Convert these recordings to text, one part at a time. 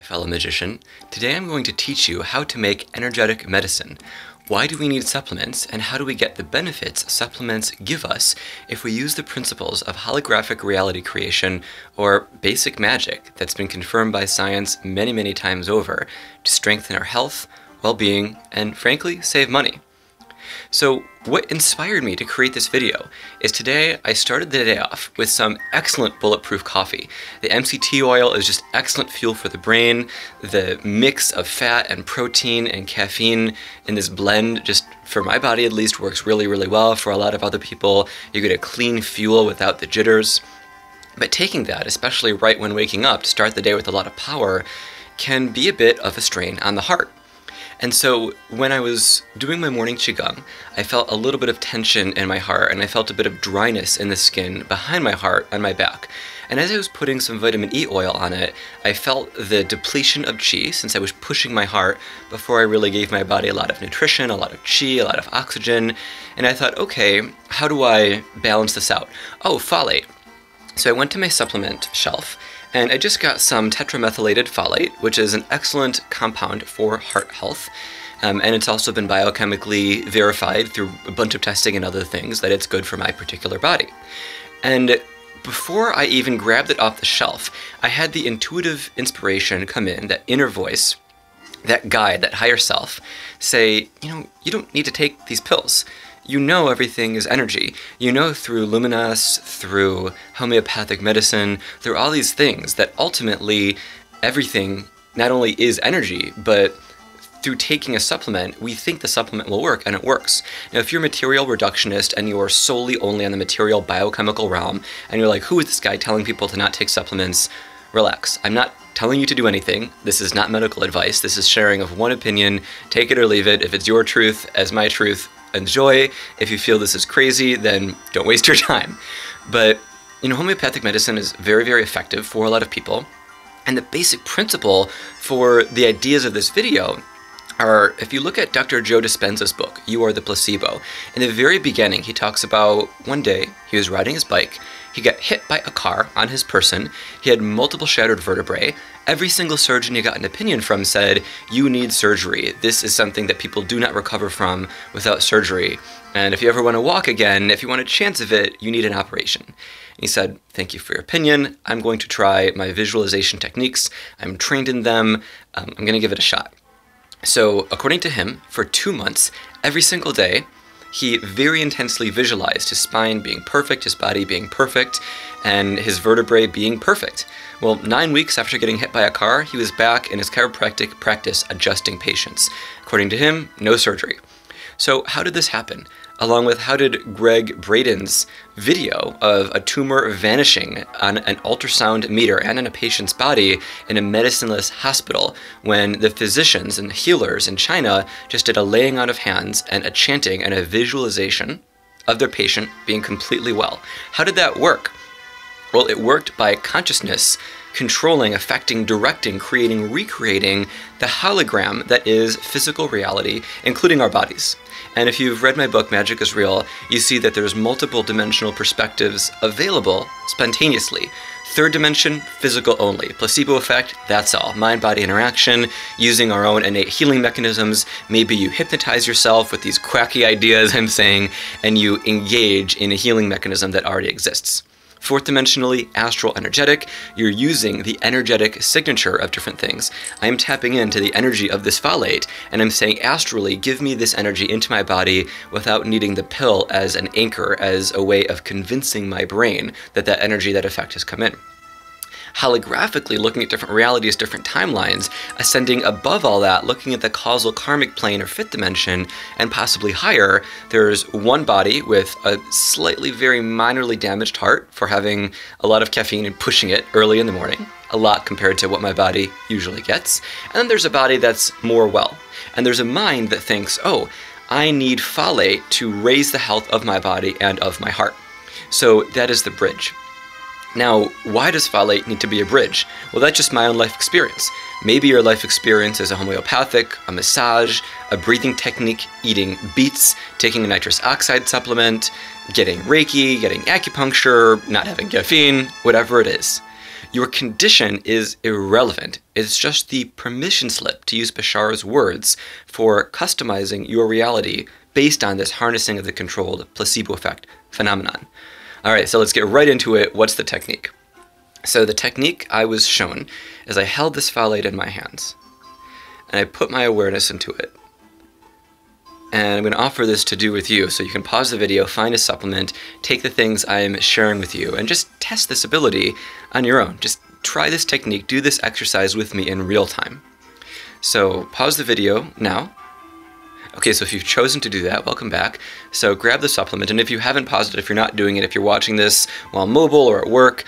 Fellow magician, today I'm going to teach you how to make energetic medicine. Why do we need supplements, and how do we get the benefits supplements give us if we use the principles of holographic reality creation, or basic magic that's been confirmed by science many times over to strengthen our health, well-being, and frankly, save money. So what inspired me to create this video is today I started the day off with some excellent bulletproof coffee. The MCT oil is just excellent fuel for the brain. The mix of fat and protein and caffeine in this blend, just for my body at least, works really well. For a lot of other people, you get a clean fuel without the jitters. But taking that, especially right when waking up to start the day with a lot of power, can be a bit of a strain on the heart. And so when I was doing my morning qigong, I felt a little bit of tension in my heart, and I felt a bit of dryness in the skin behind my heart and my back. And as I was putting some vitamin E oil on it, I felt the depletion of qi, since I was pushing my heart before I really gave my body a lot of nutrition, a lot of qi, a lot of oxygen. And I thought, okay, how do I balance this out? Oh, folate. So I went to my supplement shelf, and I just got some tetramethylated folate, which is an excellent compound for heart health. And it's also been biochemically verified through a bunch of testing and other things that it's good for my particular body. And before I even grabbed it off the shelf, I had the intuitive inspiration come in, that inner voice, that guide, that higher self, say, you don't need to take these pills. You know everything is energy. You know through Luminas, through homeopathic medicine, through all these things that ultimately everything not only is energy, but through taking a supplement, we think the supplement will work, and it works. Now, if you're a material reductionist and you're solely only on the material biochemical realm, and you're like, who is this guy telling people to not take supplements? Relax. I'm not telling you to do anything. This is not medical advice. This is sharing of one opinion. Take it or leave it. If it's your truth as my truth, enjoy. If you feel this is crazy, then don't waste your time. But, homeopathic medicine is very effective for a lot of people. And the basic principle for the ideas of this video are, if you look at Dr. Joe Dispenza's book, You Are the Placebo, in the very beginning, he talks about one day he was riding his bike. He got hit by a car on his person. He had multiple shattered vertebrae. Every single surgeon he got an opinion from said, you need surgery. This is something that people do not recover from without surgery. And if you ever want to walk again, if you want a chance of it, you need an operation. And he said, thank you for your opinion. I'm going to try my visualization techniques. I'm trained in them. I'm going to give it a shot. So according to him, for 2 months, every single day, he very intensely visualized his spine being perfect, his body being perfect, and his vertebrae being perfect. Well, 9 weeks after getting hit by a car, he was back in his chiropractic practice adjusting patients. According to him, no surgery. So how did this happen? Along with how did Greg Braden's video of a tumor vanishing on an ultrasound meter and in a patient's body in a medicineless hospital, when the physicians and healers in China just did a laying on of hands and a chanting and a visualization of their patient being completely well? How did that work? Well, it worked by consciousness controlling, affecting, directing, creating, recreating the hologram that is physical reality, including our bodies. And if you've read my book, Magic is Real, you see that there's multiple dimensional perspectives available spontaneously. Third dimension, physical only. Placebo effect, that's all. Mind-body interaction, using our own innate healing mechanisms. Maybe you hypnotize yourself with these quacky ideas I'm saying, and you engage in a healing mechanism that already exists. Fourth dimensionally, astral energetic, you're using the energetic signature of different things. I'm tapping into the energy of this folate, and I'm saying astrally, give me this energy into my body without needing the pill as an anchor, as a way of convincing my brain that that energy, that effect has come in. Holographically, looking at different realities, different timelines, ascending above all that, looking at the causal karmic plane or fifth dimension, and possibly higher, there's one body with a slightly very minorly damaged heart for having a lot of caffeine and pushing it early in the morning, a lot compared to what my body usually gets. And then there's a body that's more well. And there's a mind that thinks, oh, I need folate to raise the health of my body and of my heart. So that is the bridge. Now, why does folate need to be a bridge? Well, that's just my own life experience. Maybe your life experience is a homeopathic, a massage, a breathing technique, eating beets, taking a nitrous oxide supplement, getting Reiki, getting acupuncture, not having caffeine, whatever it is. Your condition is irrelevant. It's just the permission slip, to use Bashar's words, for customizing your reality based on this harnessing of the controlled placebo effect phenomenon. All right, so let's get right into it. What's the technique? So the technique I was shown is I held this folate in my hands, and I put my awareness into it. And I'm going to offer this to do with you, so you can pause the video, find a supplement, take the things I'm sharing with you, and just test this ability on your own. Just try this technique, do this exercise with me in real time. So pause the video now. Okay, so if you've chosen to do that, welcome back. So grab the supplement, and if you haven't paused it, if you're not doing it, if you're watching this while mobile or at work,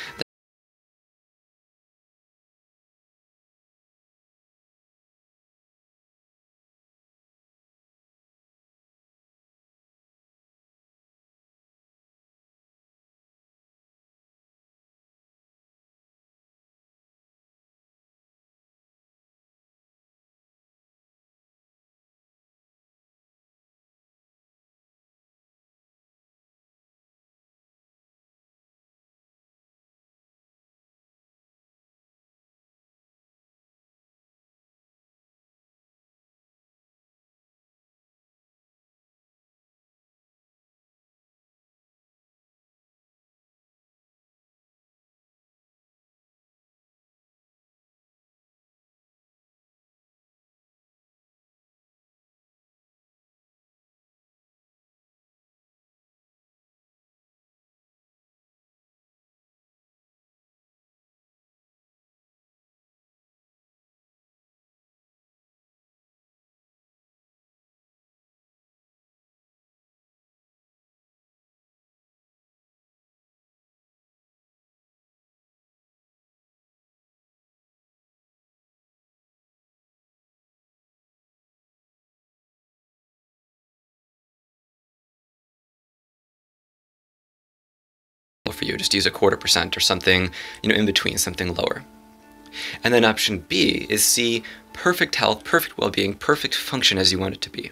for you, just use 0.25% or something, in between, something lower. And then option B is C, perfect health, perfect well-being, perfect function as you want it to be.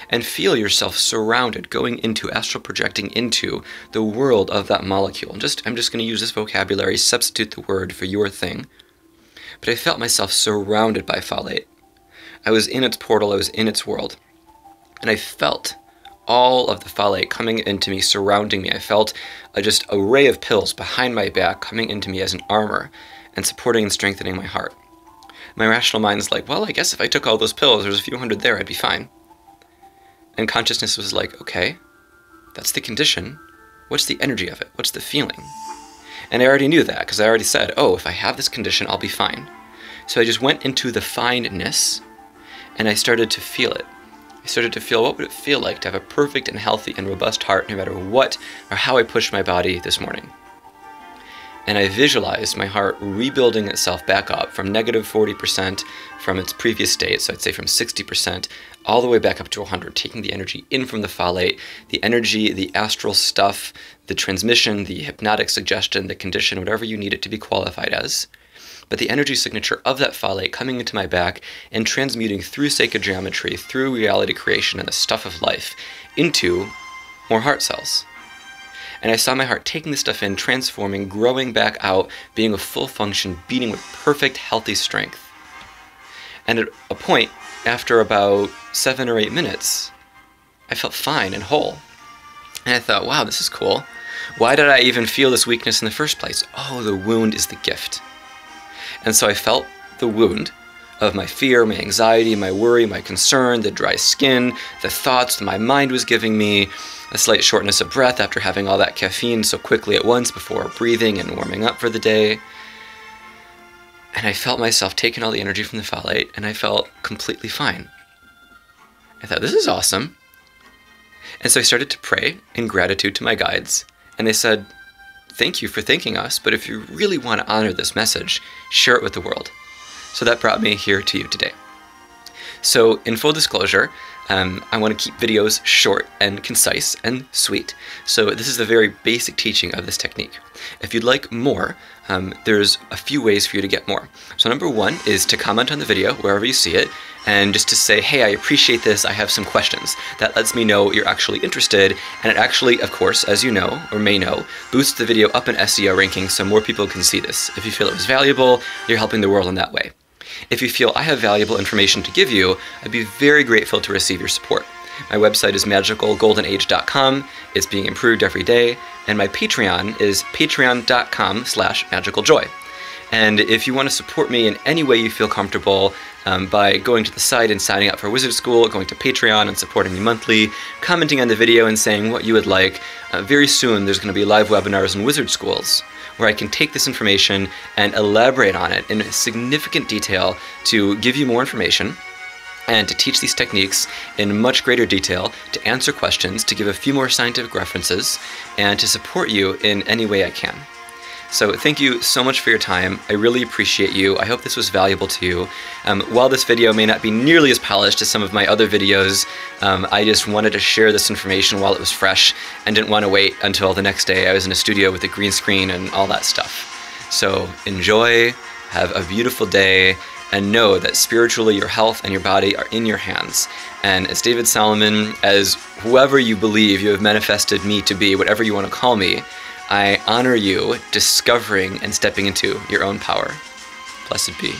And feel yourself surrounded, going into, astral projecting into the world of that molecule. I'm just going to use this vocabulary, substitute the word for your thing. But I felt myself surrounded by folate. I was in its portal, I was in its world. And I felt all of the folate coming into me, surrounding me. I felt just a ray of pills behind my back coming into me as an armor and supporting and strengthening my heart. My rational mind's like, well, I guess if I took all those pills, there's a few hundred there, I'd be fine. And consciousness was like, okay, that's the condition. What's the energy of it? What's the feeling? And I already knew that because I already said, oh, if I have this condition, I'll be fine. So I just went into the fineness and I started to feel it. I started to feel, what would it feel like to have a perfect and healthy and robust heart no matter what or how I pushed my body this morning. And I visualized my heart rebuilding itself back up from negative 40% from its previous state, so I'd say from 60%, all the way back up to 100, taking the energy in from the folate, the energy, the astral stuff, the transmission, the hypnotic suggestion, the condition, whatever you need it to be qualified as. But the energy signature of that folate coming into my back and transmuting through sacred geometry, through reality creation and the stuff of life, into more heart cells. And I saw my heart taking this stuff in, transforming, growing back out, being a full function, beating with perfect, healthy strength. And at a point, after about 7 or 8 minutes, I felt fine and whole. And I thought, wow, this is cool. Why did I even feel this weakness in the first place? Oh, the wound is the gift. And so I felt the wound of my fear, my anxiety, my worry, my concern, the dry skin, the thoughts that my mind was giving me, a slight shortness of breath after having all that caffeine so quickly at once before breathing and warming up for the day. And I felt myself taking all the energy from the folate, and I felt completely fine. I thought, this is awesome. And so I started to pray in gratitude to my guides, and they said, thank you for thanking us, but if you really want to honor this message, share it with the world. So that brought me here to you today. So in full disclosure, I want to keep videos short and concise and sweet. So this is the very basic teaching of this technique. If you'd like more, there's a few ways for you to get more. So number one is to comment on the video wherever you see it, and just to say, hey, I appreciate this, I have some questions. That lets me know you're actually interested, and it actually, of course, as you know, or may know, boosts the video up in SEO rankings so more people can see this. If you feel it was valuable, you're helping the world in that way. If you feel I have valuable information to give you, I'd be very grateful to receive your support. My website is magicalgoldenage.com. It's being improved every day, and my Patreon is patreon.com/magicaljoy. And if you want to support me in any way you feel comfortable, by going to the site and signing up for Wizard School, going to Patreon and supporting me monthly, commenting on the video and saying what you would like, very soon there's going to be live webinars in Wizard Schools where I can take this information and elaborate on it in significant detail to give you more information and to teach these techniques in much greater detail, to answer questions, to give a few more scientific references, and to support you in any way I can. So thank you so much for your time. I really appreciate you. I hope this was valuable to you. While this video may not be nearly as polished as some of my other videos, I just wanted to share this information while it was fresh and didn't want to wait until the next day I was in a studio with a green screen and all that stuff. So enjoy, have a beautiful day, and know that spiritually your health and your body are in your hands. And as David Solomon, as whoever you believe you have manifested me to be, whatever you want to call me, I honor you discovering and stepping into your own power. Blessed be.